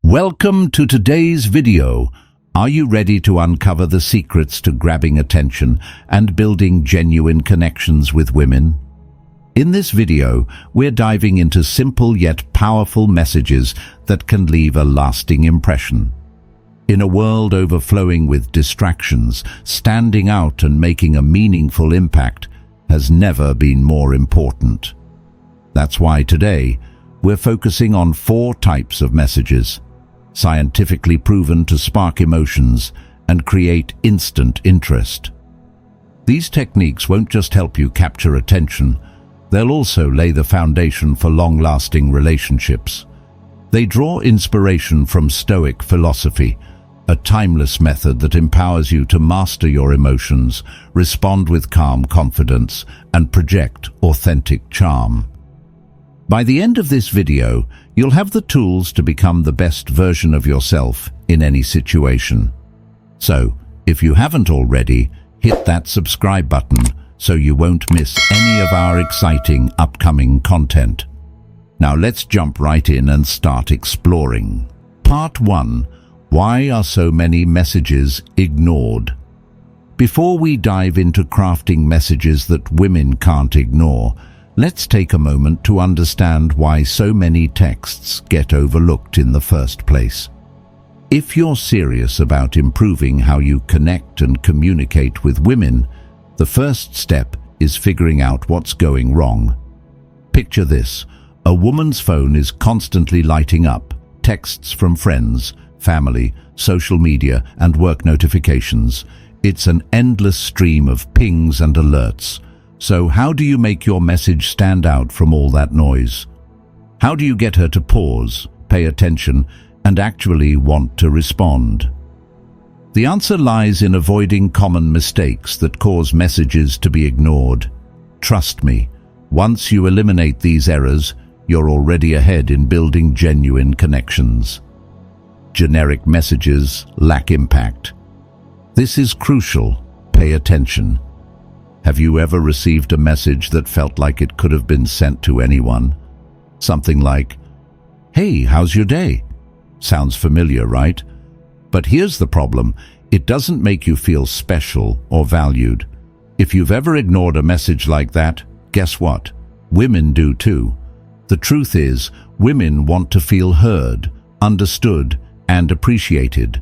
Welcome to today's video. Are you ready to uncover the secrets to grabbing attention and building genuine connections with women? In this video, we're diving into simple yet powerful messages that can leave a lasting impression. In a world overflowing with distractions, standing out and making a meaningful impact has never been more important. That's why today, we're focusing on 4 types of messages, scientifically proven to spark emotions and create instant interest. These techniques won't just help you capture attention, they'll also lay the foundation for long-lasting relationships. They draw inspiration from Stoic philosophy, a timeless method that empowers you to master your emotions, respond with calm confidence, and project authentic charm. By the end of this video, you'll have the tools to become the best version of yourself in any situation. So, if you haven't already, hit that subscribe button so you won't miss any of our exciting upcoming content. Now let's jump right in and start exploring. Part 1. Why are so many messages ignored? Before we dive into crafting messages that women can't ignore, let's take a moment to understand why so many texts get overlooked in the first place. If you're serious about improving how you connect and communicate with women, the first step is figuring out what's going wrong. Picture this: a woman's phone is constantly lighting up, texts from friends, family, social media, and work notifications. It's an endless stream of pings and alerts. So how do you make your message stand out from all that noise? How do you get her to pause, pay attention, and actually want to respond? The answer lies in avoiding common mistakes that cause messages to be ignored. Trust me, once you eliminate these errors, you're already ahead in building genuine connections. Generic messages lack impact. This is crucial. Pay attention. Have you ever received a message that felt like it could have been sent to anyone? Something like, "Hey, how's your day?" Sounds familiar, right? But here's the problem: it doesn't make you feel special or valued. If you've ever ignored a message like that, guess what? Women do too. The truth is, women want to feel heard, understood, and appreciated.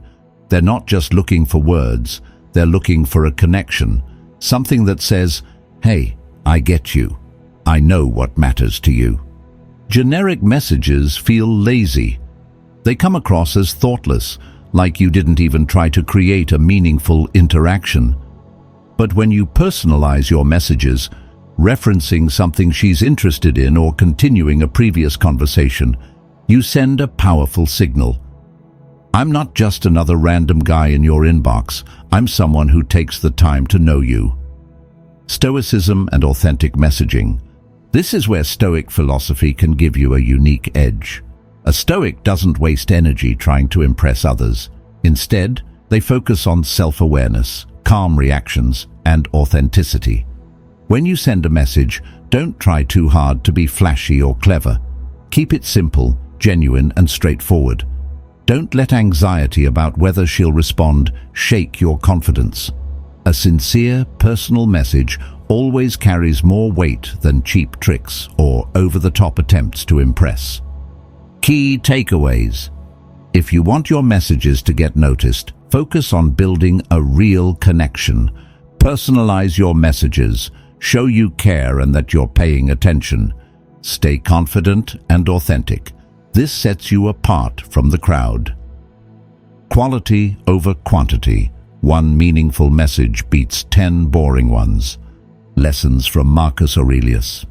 They're not just looking for words, they're looking for a connection. Something that says, "Hey, I get you. I know what matters to you." Generic messages feel lazy. They come across as thoughtless, like you didn't even try to create a meaningful interaction. But when you personalize your messages, referencing something she's interested in or continuing a previous conversation, you send a powerful signal. I'm not just another random guy in your inbox. I'm someone who takes the time to know you. Stoicism and authentic messaging. This is where Stoic philosophy can give you a unique edge. A Stoic doesn't waste energy trying to impress others. Instead, they focus on self-awareness, calm reactions, and authenticity. When you send a message, don't try too hard to be flashy or clever. Keep it simple, genuine, and straightforward. Don't let anxiety about whether she'll respond shake your confidence. A sincere, personal message always carries more weight than cheap tricks or over-the-top attempts to impress. Key takeaways. If you want your messages to get noticed, focus on building a real connection. Personalize your messages. Show you care and that you're paying attention. Stay confident and authentic. This sets you apart from the crowd. Quality over quantity. One meaningful message beats 10 boring ones. Lessons from Marcus Aurelius.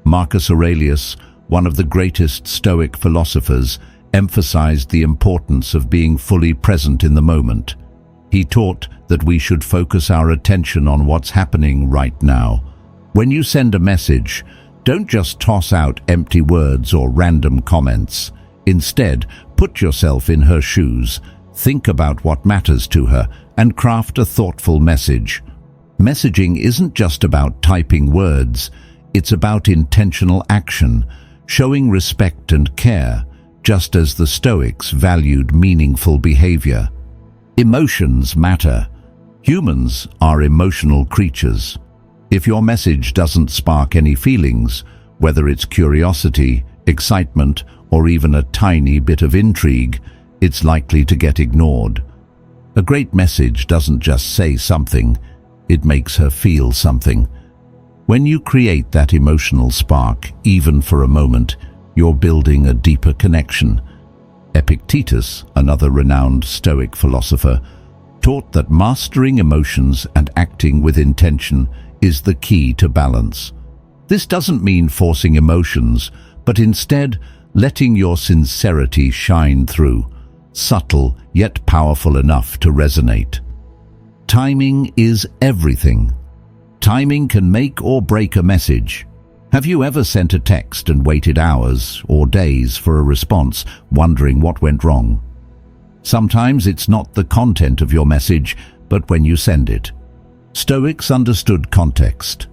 Marcus Aurelius, one of the greatest Stoic philosophers, emphasized the importance of being fully present in the moment. He taught that we should focus our attention on what's happening right now. When you send a message, don't just toss out empty words or random comments. Instead, put yourself in her shoes, think about what matters to her, and craft a thoughtful message. Messaging isn't just about typing words, it's about intentional action, showing respect and care, just as the Stoics valued meaningful behavior. Emotions matter. Humans are emotional creatures. If your message doesn't spark any feelings, whether it's curiosity, excitement, or even a tiny bit of intrigue, it's likely to get ignored. A great message doesn't just say something, it makes her feel something. When you create that emotional spark, even for a moment, you're building a deeper connection. Epictetus, another renowned Stoic philosopher, taught that mastering emotions and acting with intention is the key to balance. This doesn't mean forcing emotions, but instead letting your sincerity shine through, subtle yet powerful enough to resonate. Timing is everything. Timing can make or break a message. Have you ever sent a text and waited hours or days for a response, wondering what went wrong? Sometimes it's not the content of your message, but when you send it. Stoics understood context.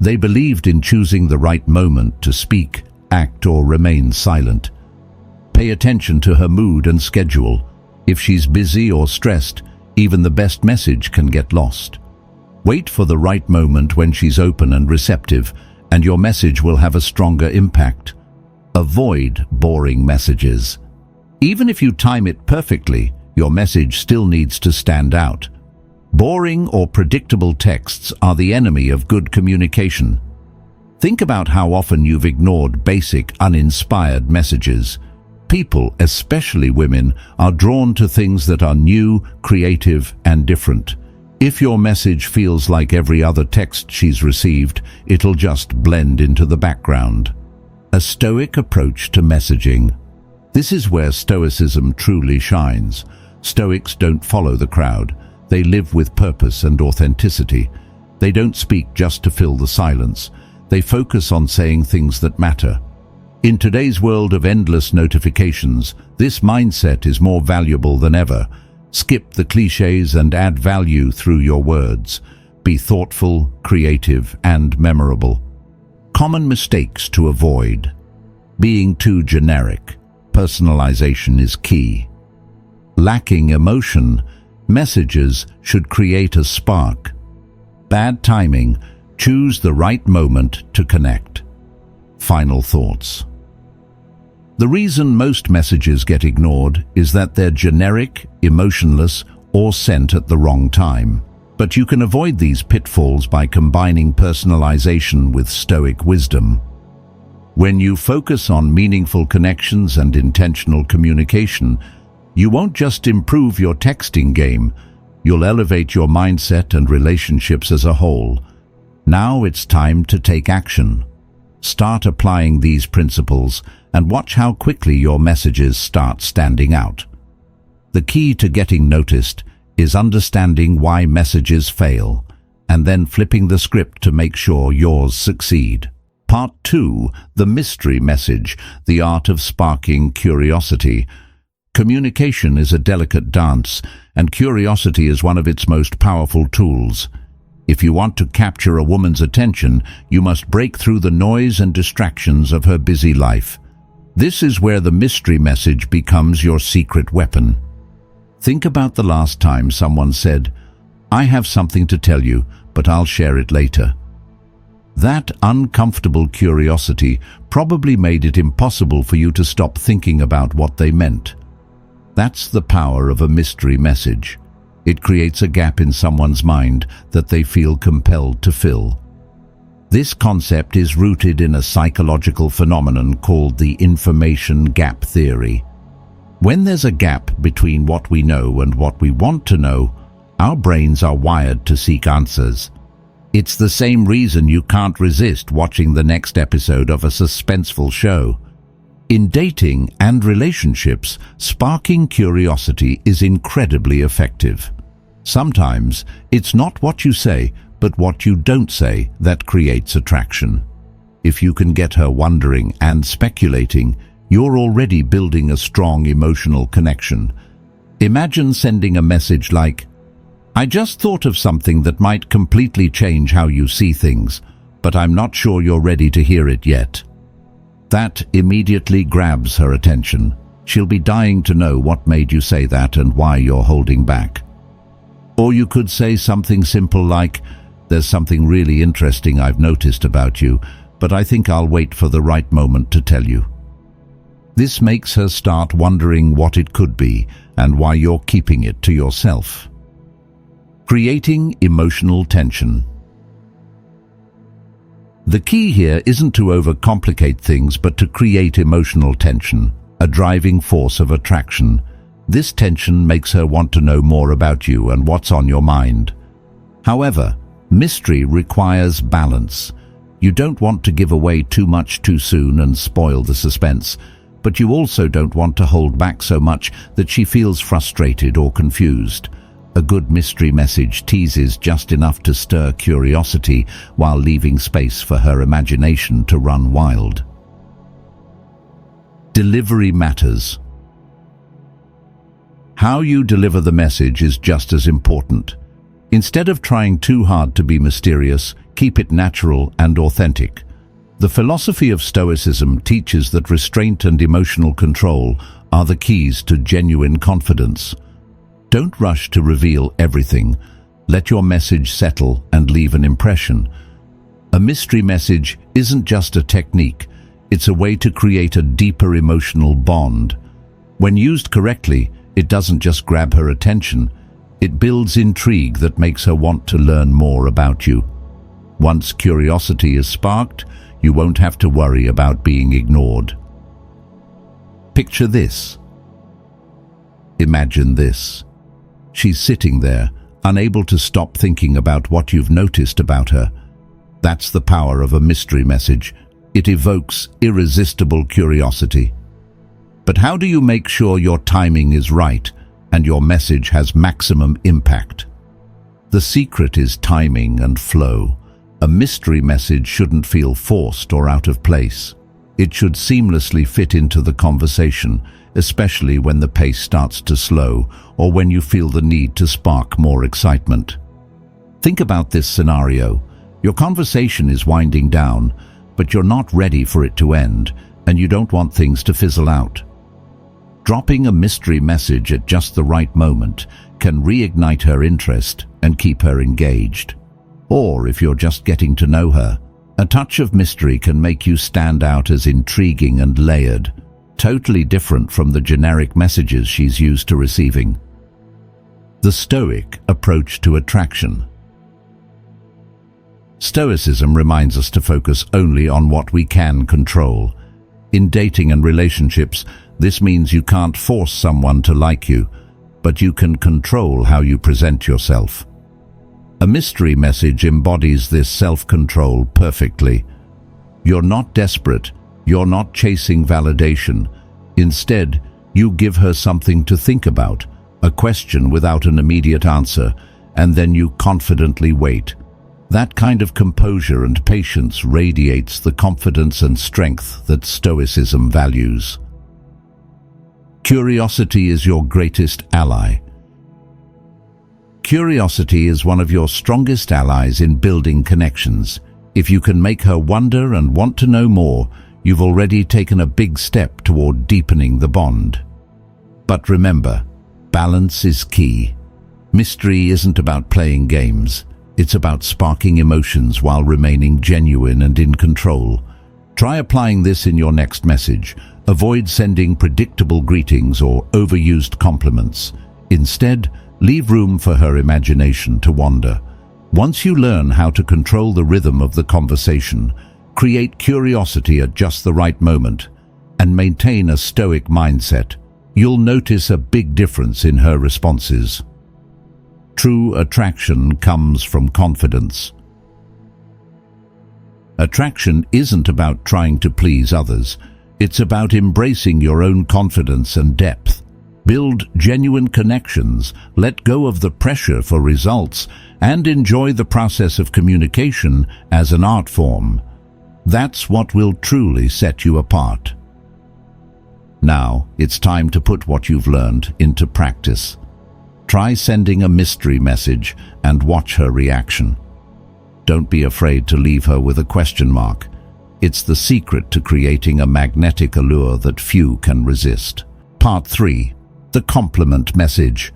They believed in choosing the right moment to speak, act, or remain silent. Pay attention to her mood and schedule. If she's busy or stressed, even the best message can get lost. Wait for the right moment when she's open and receptive, and your message will have a stronger impact. Avoid boring messages. Even if you time it perfectly, your message still needs to stand out. Boring or predictable texts are the enemy of good communication. Think about how often you've ignored basic, uninspired messages. People, especially women, are drawn to things that are new, creative, and different. If your message feels like every other text she's received, it'll just blend into the background. A Stoic approach to messaging. This is where Stoicism truly shines. Stoics don't follow the crowd. They live with purpose and authenticity. They don't speak just to fill the silence. They focus on saying things that matter. In today's world of endless notifications, this mindset is more valuable than ever. Skip the cliches and add value through your words. Be thoughtful, creative, and memorable. Common mistakes to avoid. Being too generic. Personalization is key. Lacking emotion. Messages should create a spark. Bad timing. Choose the right moment to connect. Final thoughts. The reason most messages get ignored is that they're generic, emotionless, or sent at the wrong time. But you can avoid these pitfalls by combining personalization with Stoic wisdom. When you focus on meaningful connections and intentional communication, you won't just improve your texting game, you'll elevate your mindset and relationships as a whole. Now it's time to take action. Start applying these principles and watch how quickly your messages start standing out. The key to getting noticed is understanding why messages fail, and then flipping the script to make sure yours succeed. Part 2, the mystery message, the art of sparking curiosity. Communication is a delicate dance, and curiosity is one of its most powerful tools. If you want to capture a woman's attention, you must break through the noise and distractions of her busy life. This is where the mystery message becomes your secret weapon. Think about the last time someone said, "I have something to tell you, but I'll share it later." That uncomfortable curiosity probably made it impossible for you to stop thinking about what they meant. That's the power of a mystery message. It creates a gap in someone's mind that they feel compelled to fill. This concept is rooted in a psychological phenomenon called the information gap theory. When there's a gap between what we know and what we want to know, our brains are wired to seek answers. It's the same reason you can't resist watching the next episode of a suspenseful show. In dating and relationships, sparking curiosity is incredibly effective. Sometimes it's not what you say, but what you don't say that creates attraction. If you can get her wondering and speculating, you're already building a strong emotional connection. Imagine sending a message like, "I just thought of something that might completely change how you see things, but I'm not sure you're ready to hear it yet." That immediately grabs her attention. She'll be dying to know what made you say that and why you're holding back. Or you could say something simple like, "There's something really interesting I've noticed about you, but I think I'll wait for the right moment to tell you." This makes her start wondering what it could be and why you're keeping it to yourself. Creating emotional tension. The key here isn't to overcomplicate things, but to create emotional tension, a driving force of attraction. This tension makes her want to know more about you and what's on your mind. However, mystery requires balance. You don't want to give away too much too soon and spoil the suspense, but you also don't want to hold back so much that she feels frustrated or confused. A good mystery message teases just enough to stir curiosity while leaving space for her imagination to run wild. Delivery matters. How you deliver the message is just as important. Instead of trying too hard to be mysterious, keep it natural and authentic. The philosophy of Stoicism teaches that restraint and emotional control are the keys to genuine confidence. Don't rush to reveal everything. Let your message settle and leave an impression. A mystery message isn't just a technique, it's a way to create a deeper emotional bond. When used correctly, it doesn't just grab her attention, it builds intrigue that makes her want to learn more about you. Once curiosity is sparked, you won't have to worry about being ignored. Picture this. Imagine this. She's sitting there, unable to stop thinking about what you've noticed about her. That's the power of a mystery message. It evokes irresistible curiosity. But how do you make sure your timing is right and your message has maximum impact? The secret is timing and flow. A mystery message shouldn't feel forced or out of place. It should seamlessly fit into the conversation, especially when the pace starts to slow or when you feel the need to spark more excitement. Think about this scenario. Your conversation is winding down, but you're not ready for it to end, and you don't want things to fizzle out. Dropping a mystery message at just the right moment can reignite her interest and keep her engaged. Or if you're just getting to know her, a touch of mystery can make you stand out as intriguing and layered, totally different from the generic messages she's used to receiving. The Stoic approach to attraction. Stoicism reminds us to focus only on what we can control. In dating and relationships, this means you can't force someone to like you, but you can control how you present yourself. A mystery message embodies this self-control perfectly. You're not desperate, you're not chasing validation. Instead, you give her something to think about, a question without an immediate answer, and then you confidently wait. That kind of composure and patience radiates the confidence and strength that Stoicism values. Curiosity is your greatest ally. Curiosity is one of your strongest allies in building connections. If you can make her wonder and want to know more, you've already taken a big step toward deepening the bond. But remember, balance is key. Mystery isn't about playing games. It's about sparking emotions while remaining genuine and in control. Try applying this in your next message. Avoid sending predictable greetings or overused compliments. Instead, leave room for her imagination to wander. Once you learn how to control the rhythm of the conversation, create curiosity at just the right moment, and maintain a stoic mindset, you'll notice a big difference in her responses. True attraction comes from confidence. Attraction isn't about trying to please others. It's about embracing your own confidence and depth. Build genuine connections, let go of the pressure for results, and enjoy the process of communication as an art form. That's what will truly set you apart. Now, it's time to put what you've learned into practice. Try sending a mystery message and watch her reaction. Don't be afraid to leave her with a question mark. It's the secret to creating a magnetic allure that few can resist. Part 3. The Compliment Message.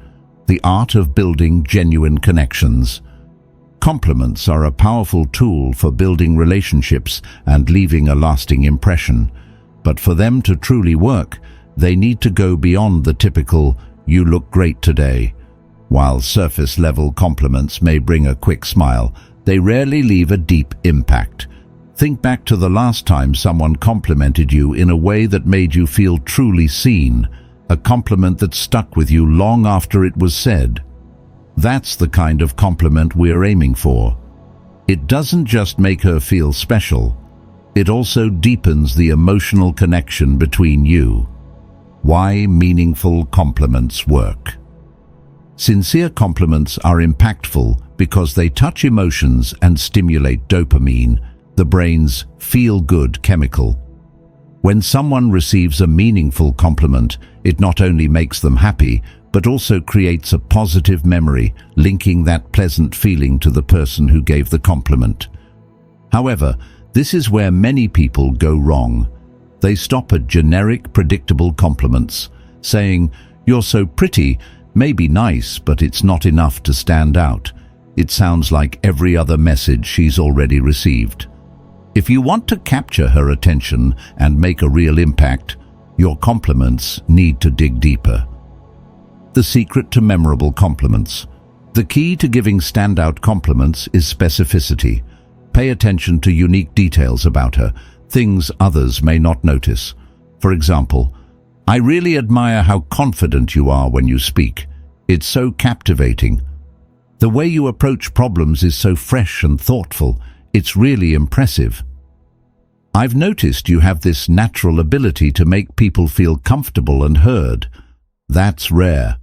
The Art of Building Genuine Connections. Compliments are a powerful tool for building relationships and leaving a lasting impression. But for them to truly work, they need to go beyond the typical, "You look great today." While surface-level compliments may bring a quick smile, they rarely leave a deep impact. Think back to the last time someone complimented you in a way that made you feel truly seen, a compliment that stuck with you long after it was said. That's the kind of compliment we're aiming for. It doesn't just make her feel special, it also deepens the emotional connection between you. Why meaningful compliments work. Sincere compliments are impactful because they touch emotions and stimulate dopamine, the brain's feel-good chemical. When someone receives a meaningful compliment, it not only makes them happy, but also creates a positive memory, linking that pleasant feeling to the person who gave the compliment. However, this is where many people go wrong. They stop at generic, predictable compliments, saying, "You're so pretty," may be nice, but it's not enough to stand out. It sounds like every other message she's already received. If you want to capture her attention and make a real impact, your compliments need to dig deeper. The secret to memorable compliments. The key to giving standout compliments is specificity. Pay attention to unique details about her, things others may not notice. For example, "I really admire how confident you are when you speak. It's so captivating. The way you approach problems is so fresh and thoughtful. It's really impressive. I've noticed you have this natural ability to make people feel comfortable and heard. That's rare."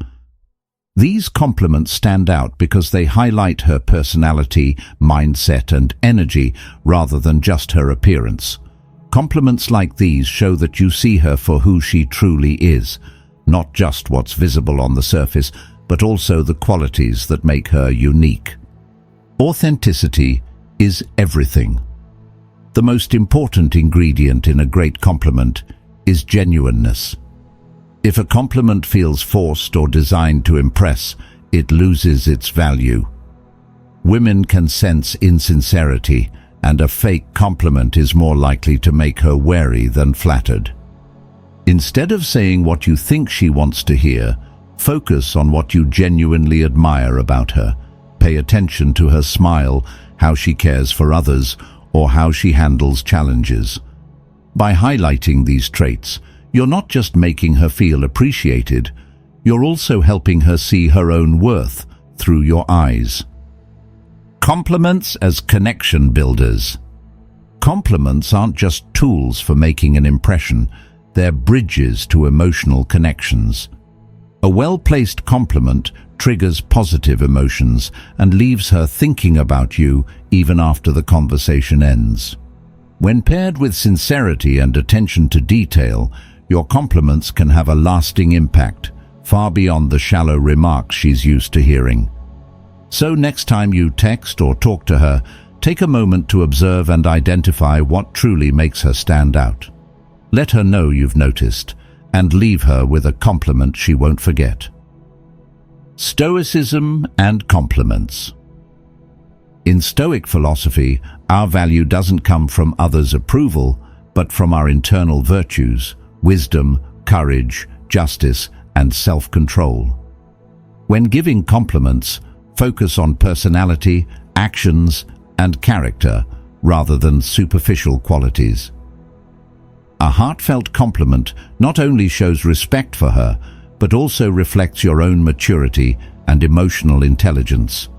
These compliments stand out because they highlight her personality, mindset, and energy rather than just her appearance. Compliments like these show that you see her for who she truly is, not just what's visible on the surface, but also the qualities that make her unique. Authenticity is everything. The most important ingredient in a great compliment is genuineness. If a compliment feels forced or designed to impress, it loses its value. Women can sense insincerity, and a fake compliment is more likely to make her wary than flattered. Instead of saying what you think she wants to hear, focus on what you genuinely admire about her. Pay attention to her smile, how she cares for others, or how she handles challenges. By highlighting these traits, you're not just making her feel appreciated, you're also helping her see her own worth through your eyes. Compliments as connection builders. Compliments aren't just tools for making an impression, they're bridges to emotional connections. A well-placed compliment triggers positive emotions and leaves her thinking about you even after the conversation ends. When paired with sincerity and attention to detail, your compliments can have a lasting impact, far beyond the shallow remarks she's used to hearing. So next time you text or talk to her, take a moment to observe and identify what truly makes her stand out. Let her know you've noticed, and leave her with a compliment she won't forget. Stoicism and compliments. In Stoic philosophy, our value doesn't come from others' approval, but from our internal virtues: wisdom, courage, justice, and self-control. When giving compliments, focus on personality, actions, and character rather than superficial qualities. A heartfelt compliment not only shows respect for her, but also reflects your own maturity and emotional intelligence.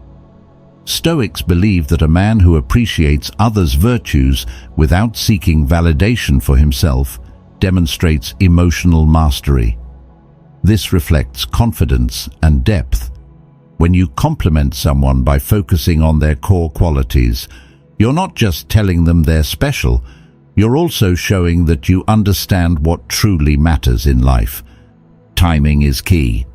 Stoics believe that a man who appreciates others' virtues without seeking validation for himself demonstrates emotional mastery. This reflects confidence and depth. When you compliment someone by focusing on their core qualities, you're not just telling them they're special, you're also showing that you understand what truly matters in life. Timing is key.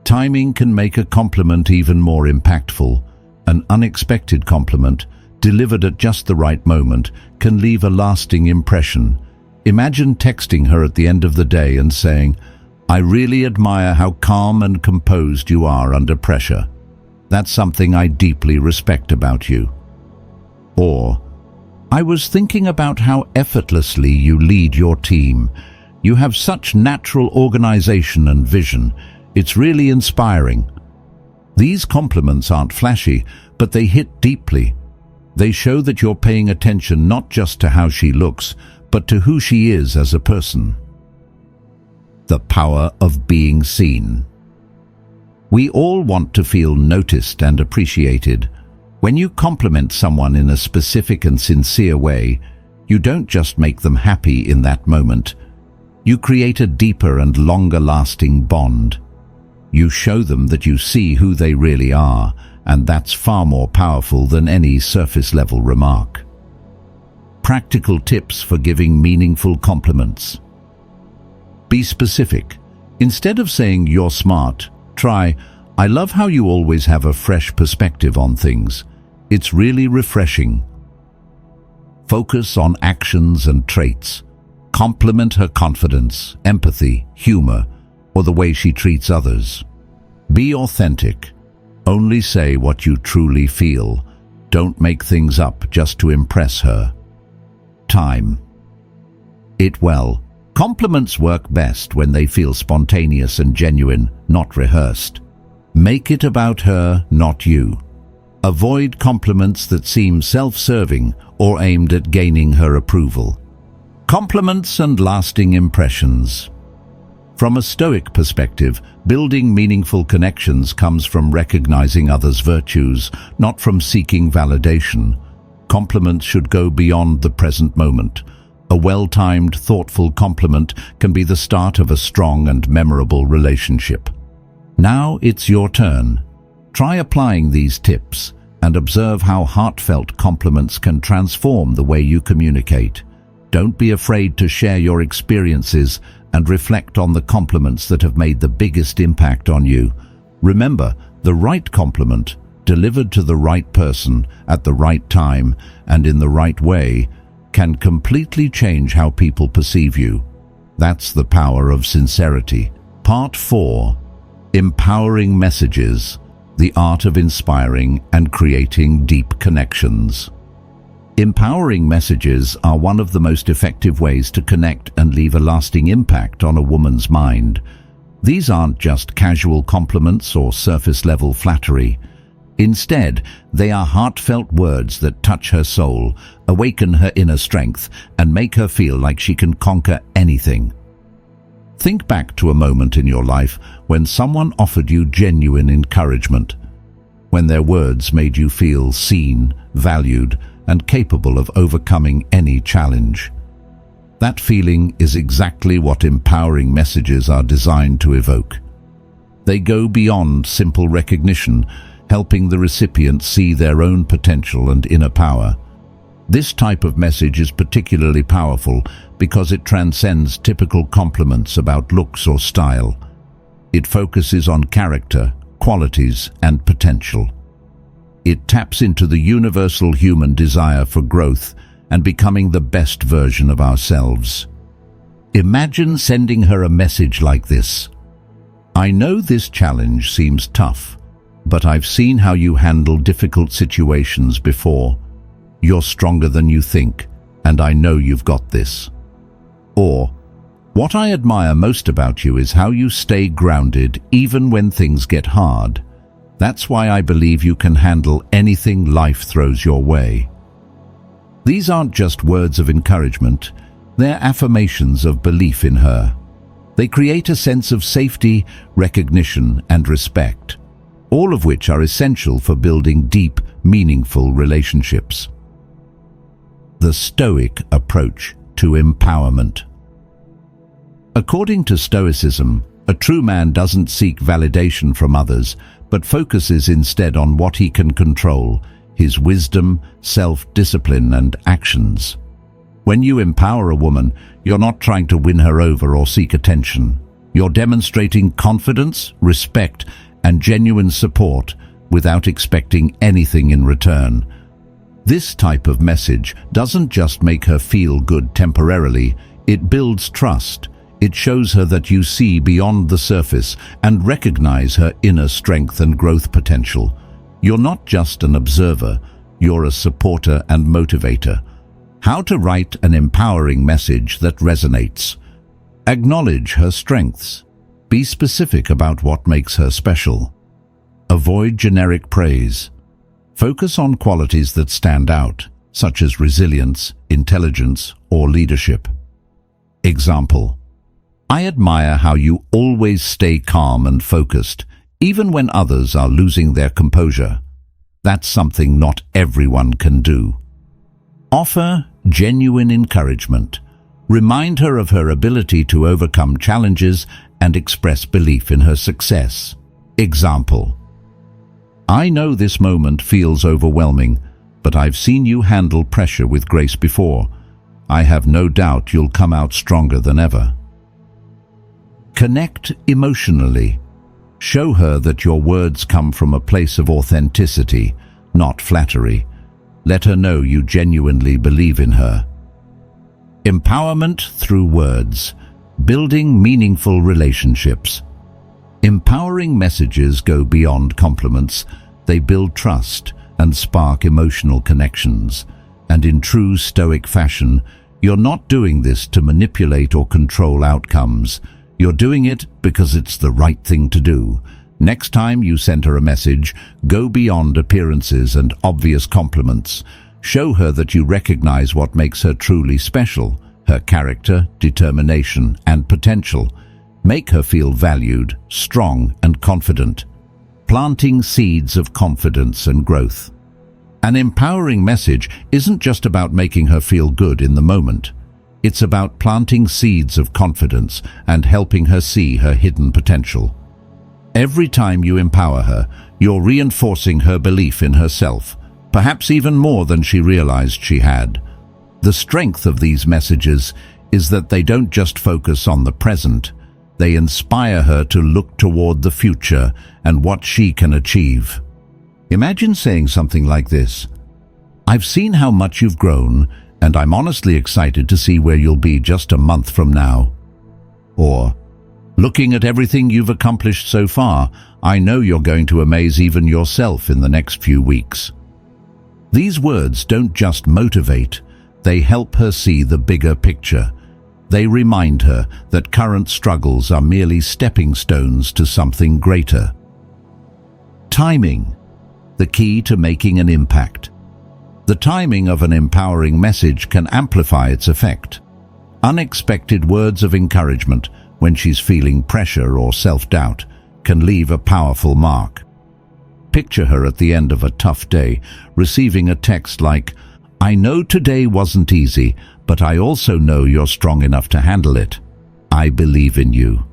Timing can make a compliment even more impactful. An unexpected compliment, delivered at just the right moment, can leave a lasting impression. Imagine texting her at the end of the day and saying, I really admire how calm and composed you are under pressure. That's something I deeply respect about you. Or, I was thinking about how effortlessly you lead your team. You have such natural organization and vision. It's really inspiring. These compliments aren't flashy, but they hit deeply. They show that you're paying attention not just to how she looks, but to who she is as a person. The power of being seen. We all want to feel noticed and appreciated. When you compliment someone in a specific and sincere way, you don't just make them happy in that moment. You create a deeper and longer-lasting bond. You show them that you see who they really are, and that's far more powerful than any surface-level remark. Practical tips for giving meaningful compliments. Be specific. Instead of saying "you're smart," try "I love how you always have a fresh perspective on things. It's really refreshing." Focus on actions and traits. Compliment her confidence, empathy, humor, or the way she treats others. Be authentic. Only say what you truly feel. Don't make things up just to impress her. Time. It well. Compliments work best when they feel spontaneous and genuine, not rehearsed. Make it about her, not you. Avoid compliments that seem self-serving or aimed at gaining her approval. Compliments and lasting impressions. From a Stoic perspective, building meaningful connections comes from recognizing others' virtues, not from seeking validation. Compliments should go beyond the present moment. A well-timed, thoughtful compliment can be the start of a strong and memorable relationship. Now it's your turn. Try applying these tips and observe how heartfelt compliments can transform the way you communicate. Don't be afraid to share your experiences and reflect on the compliments that have made the biggest impact on you. Remember, the right compliment, delivered to the right person at the right time and in the right way, can completely change how people perceive you. That's the power of sincerity. Part 4. Empowering messages. The art of inspiring and creating deep connections. Empowering messages are one of the most effective ways to connect and leave a lasting impact on a woman's mind. These aren't just casual compliments or surface-level flattery. Instead, they are heartfelt words that touch her soul, awaken her inner strength, and make her feel like she can conquer anything. Think back to a moment in your life when someone offered you genuine encouragement, when their words made you feel seen, valued, and capable of overcoming any challenge. That feeling is exactly what empowering messages are designed to evoke. They go beyond simple recognition, helping the recipient see their own potential and inner power. This type of message is particularly powerful because it transcends typical compliments about looks or style. It focuses on character, qualities, and potential. It taps into the universal human desire for growth and becoming the best version of ourselves. Imagine sending her a message like this: "I know this challenge seems tough, but I've seen how you handle difficult situations before. You're stronger than you think, and I know you've got this." Or, "What I admire most about you is how you stay grounded even when things get hard. That's why I believe you can handle anything life throws your way." These aren't just words of encouragement, they're affirmations of belief in her. They create a sense of safety, recognition, and respect, all of which are essential for building deep, meaningful relationships. The Stoic approach to empowerment. According to Stoicism, a true man doesn't seek validation from others, but focuses instead on what he can control: his wisdom, self-discipline, and actions. When you empower a woman, you're not trying to win her over or seek attention. You're demonstrating confidence, respect, and genuine support without expecting anything in return. This type of message doesn't just make her feel good temporarily, it builds trust, It shows her that you see beyond the surface and recognize her inner strength and growth potential. You're not just an observer, you're a supporter and motivator. How to write an empowering message that resonates. Acknowledge her strengths. Be specific about what makes her special. Avoid generic praise. Focus on qualities that stand out, such as resilience, intelligence, or leadership. Example: I admire how you always stay calm and focused, even when others are losing their composure. That's something not everyone can do. Offer genuine encouragement. Remind her of her ability to overcome challenges and express belief in her success. Example: I know this moment feels overwhelming, but I've seen you handle pressure with grace before. I have no doubt you'll come out stronger than ever. Connect emotionally. Show her that your words come from a place of authenticity, not flattery. Let her know you genuinely believe in her. Empowerment through words. Building meaningful relationships. Empowering messages go beyond compliments. They build trust and spark emotional connections. And in true Stoic fashion, you're not doing this to manipulate or control outcomes. You're doing it because it's the right thing to do. Next time you send her a message, go beyond appearances and obvious compliments. Show her that you recognize what makes her truly special, her character, determination, and potential. Make her feel valued, strong, and confident. Planting seeds of confidence and growth. An empowering message isn't just about making her feel good in the moment. It's about planting seeds of confidence and helping her see her hidden potential. Every time you empower her, you're reinforcing her belief in herself, perhaps even more than she realized she had. The strength of these messages is that they don't just focus on the present. They inspire her to look toward the future and what she can achieve. Imagine saying something like this: I've seen how much you've grown, and I'm honestly excited to see where you'll be just a month from now. Or, looking at everything you've accomplished so far, I know you're going to amaze even yourself in the next few weeks. These words don't just motivate, they help her see the bigger picture. They remind her that current struggles are merely stepping stones to something greater. Timing, the key to making an impact. The timing of an empowering message can amplify its effect. Unexpected words of encouragement when she's feeling pressure or self-doubt can leave a powerful mark. Picture her at the end of a tough day, receiving a text like, I know today wasn't easy, but I also know you're strong enough to handle it. I believe in you.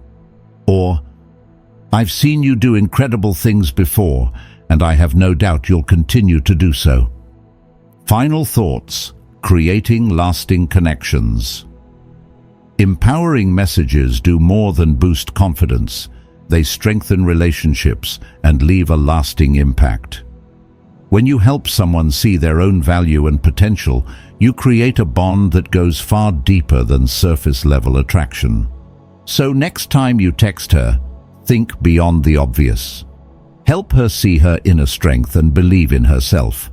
Or, I've seen you do incredible things before, and I have no doubt you'll continue to do so. Final thoughts: creating lasting connections. Empowering messages do more than boost confidence. They strengthen relationships and leave a lasting impact. When you help someone see their own value and potential, you create a bond that goes far deeper than surface-level attraction. So next time you text her, think beyond the obvious. Help her see her inner strength and believe in herself.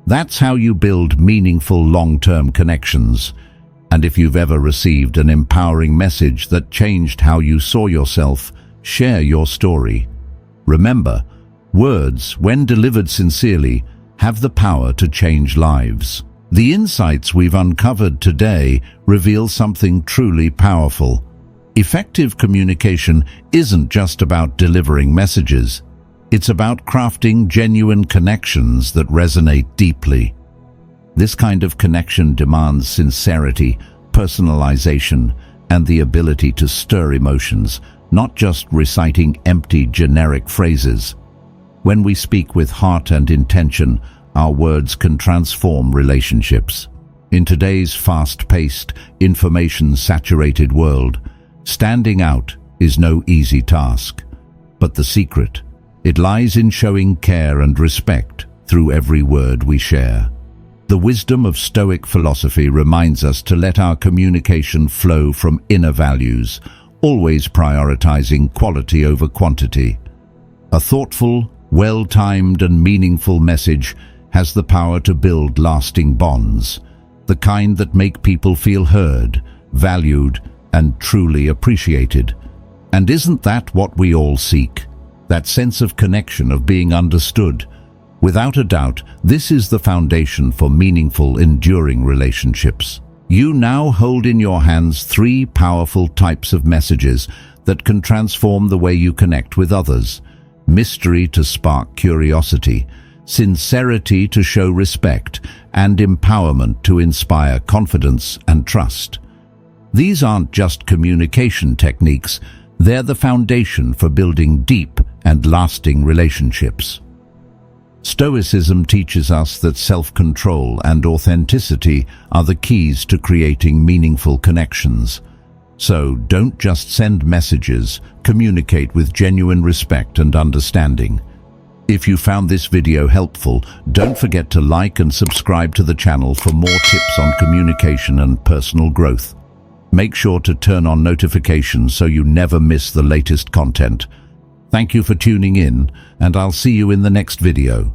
That's how you build meaningful long-term connections. And if you've ever received an empowering message that changed how you saw yourself, share your story. Remember, words, when delivered sincerely, have the power to change lives. The insights we've uncovered today reveal something truly powerful. Effective communication isn't just about delivering messages. It's about crafting genuine connections that resonate deeply. This kind of connection demands sincerity, personalization, and the ability to stir emotions, not just reciting empty, generic phrases. When we speak with heart and intention, our words can transform relationships. In today's fast-paced, information-saturated world, standing out is no easy task. But the secret, it lies in showing care and respect through every word we share. The wisdom of Stoic philosophy reminds us to let our communication flow from inner values, always prioritizing quality over quantity. A thoughtful, well-timed and meaningful message has the power to build lasting bonds, the kind that make people feel heard, valued, and truly appreciated. And isn't that what we all seek? That sense of connection, of being understood. Without a doubt, this is the foundation for meaningful, enduring relationships. You now hold in your hands 3 powerful types of messages that can transform the way you connect with others. Mystery to spark curiosity, sincerity to show respect, and empowerment to inspire confidence and trust. These aren't just communication techniques, they're the foundation for building deep and lasting relationships. Stoicism teaches us that self-control and authenticity are the keys to creating meaningful connections. So don't just send messages, communicate with genuine respect and understanding. If you found this video helpful, don't forget to like and subscribe to the channel for more tips on communication and personal growth. Make sure to turn on notifications so you never miss the latest content. Thank you for tuning in, and I'll see you in the next video.